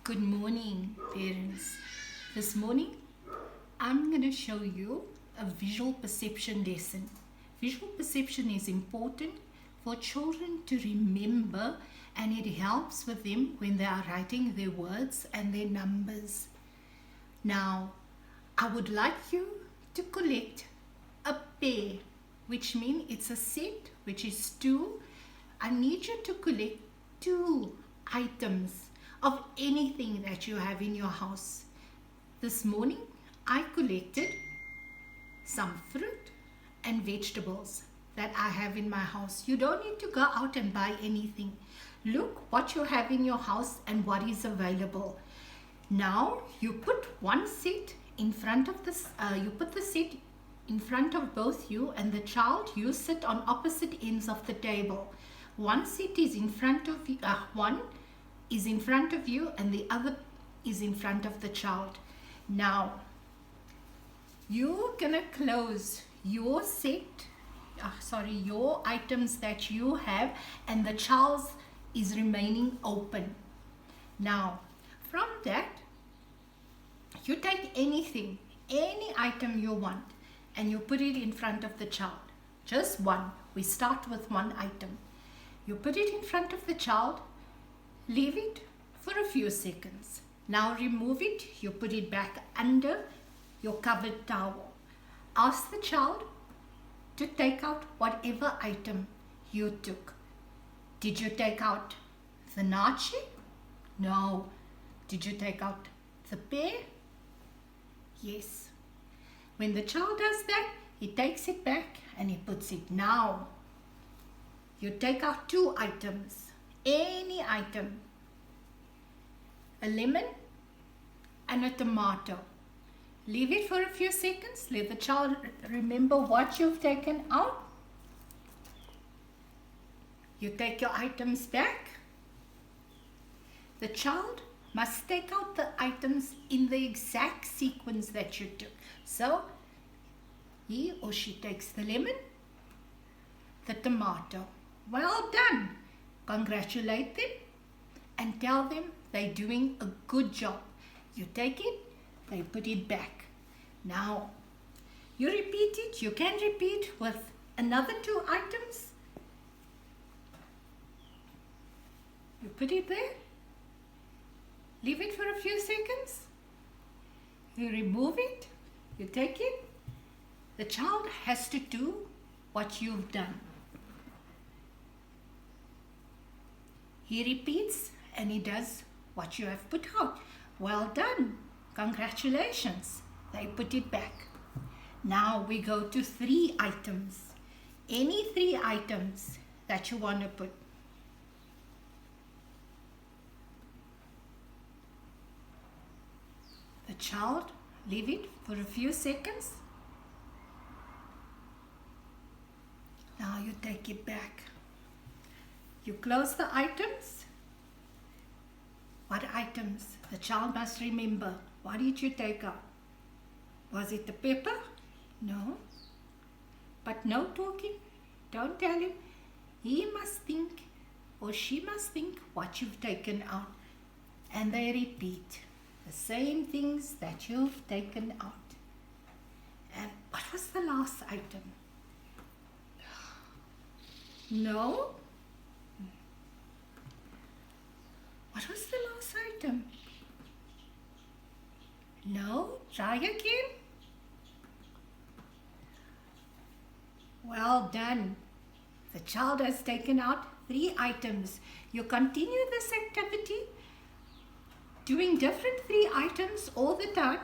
Good morning, parents. This morning, I'm going to show you a visual perception lesson. Visual perception is important for children to remember, and it helps with them when they are writing their words and their numbers. Now, I would like you to collect a pair, which means it's a set, which is two. I need you to collect two items of anything that you have in your house. This morning, I collected some fruit and vegetables that I have in my house. You don't need to go out and buy anything. Look what you have in your house and what is available. Now, you put one set in front of this, you put the set in front of both you and the child. You sit on opposite ends of the table. One set is in front of you, one is in front of you and the other is in front of the child. Now, you're gonna close your set, your items that you have, and the child's is remaining open. Now, from that, you take anything, any item you want, and you put it in front of the child. Just one. We start with one item. You put it in front of the child, leave it for a few seconds. Now remove it, you put it back under your covered towel. Ask the child to take out whatever item you took. Did you take out the nachi? No. Did you take out the pear? Yes. When the child does that, he takes it back and he puts it. Now, you take out two items, any item, a lemon and a tomato. Leave it for a few seconds. Let the child remember what you've taken out. You take your items back. The child must take out the items in the exact sequence that you took. So, he or she takes the lemon, the tomato. Well done. Congratulate them and tell them they're doing a good job. You take it, they put it back. Now, you repeat it. You can repeat with another two items. You put it there. Leave it for a few seconds. You remove it. You take it. The child has to do what you've done. He repeats and he does what you have put out. Well done. Congratulations. They put it back. Now we go to three items. Any three items that you want to put. The child, leave it for a few seconds. Now you take it back. You close the items. What items? The child must remember. What did you take out? Was it the pepper? No. But no talking. Don't tell him. He must think or she must think what you've taken out. And they repeat the same things that you've taken out. And what was the last item? No. What was the last item? No. Try again. Well done. The child has taken out three items. You continue this activity, doing different three items all the time.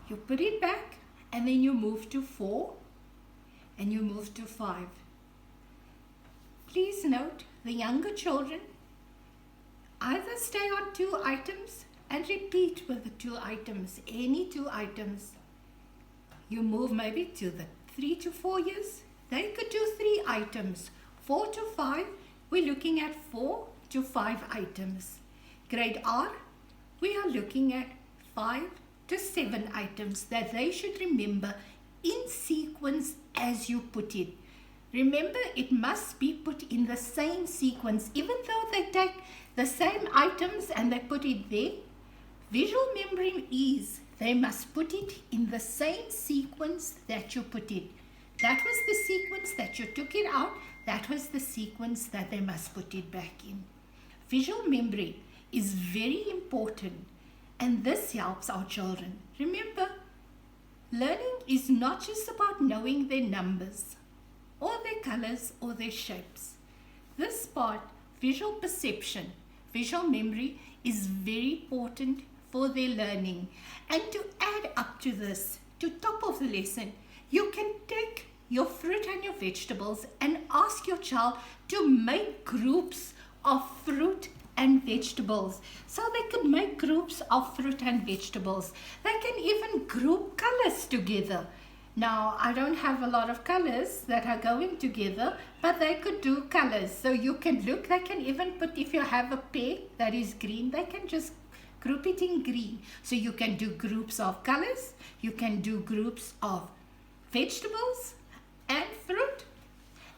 You put it back and then you move to 4 and you move to 5. Please note, the younger children either stay on two items and repeat with the two items, any two items. You move maybe to the 3 to 4 years, they could do 3 items. 4 to 5, we're looking at 4 to 5 items. Grade R, we are looking at 5 to 7 items that they should remember in sequence as you put it. Remember, it must be put in the same sequence. Even though they take the same items and they put it there. Visual memory is they must put it in the same sequence that you put it. That was the sequence that you took it out. That was the sequence that they must put it back in. Visual memory is very important, and this helps our children. Remember, learning is not just about knowing their numbers or their colors or their shapes. This part, visual perception, visual memory, is very important for their learning. And to add up to this, to top of the lesson, you can take your fruit and your vegetables and ask your child to make groups of fruit and vegetables. So they could make groups of fruit and vegetables. They can even group colors together. Now, I don't have a lot of colors that are going together, but they could do colors. So you can look, they can even put, if you have a pear that is green, they can just group it in green. So you can do groups of colors, you can do groups of vegetables and fruit.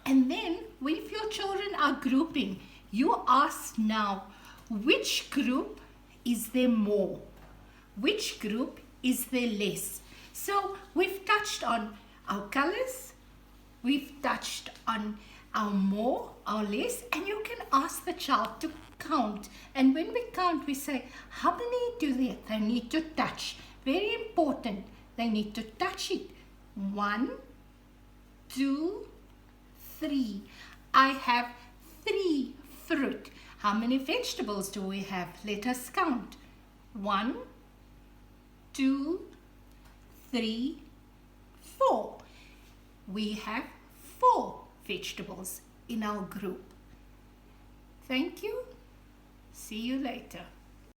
And then, if your children are grouping, you ask now, which group is there more? Which group is there less? So we've touched on our colors, we've touched on our more, our less, and you can ask the child to count. And when we count, we say, how many do they need to touch? Very important, they need to touch it. 1, 2, 3. I have 3 fruit. How many vegetables do we have? Let us count. 1, 2, 3, 4. We have 4 vegetables in our group. Thank you. See you later.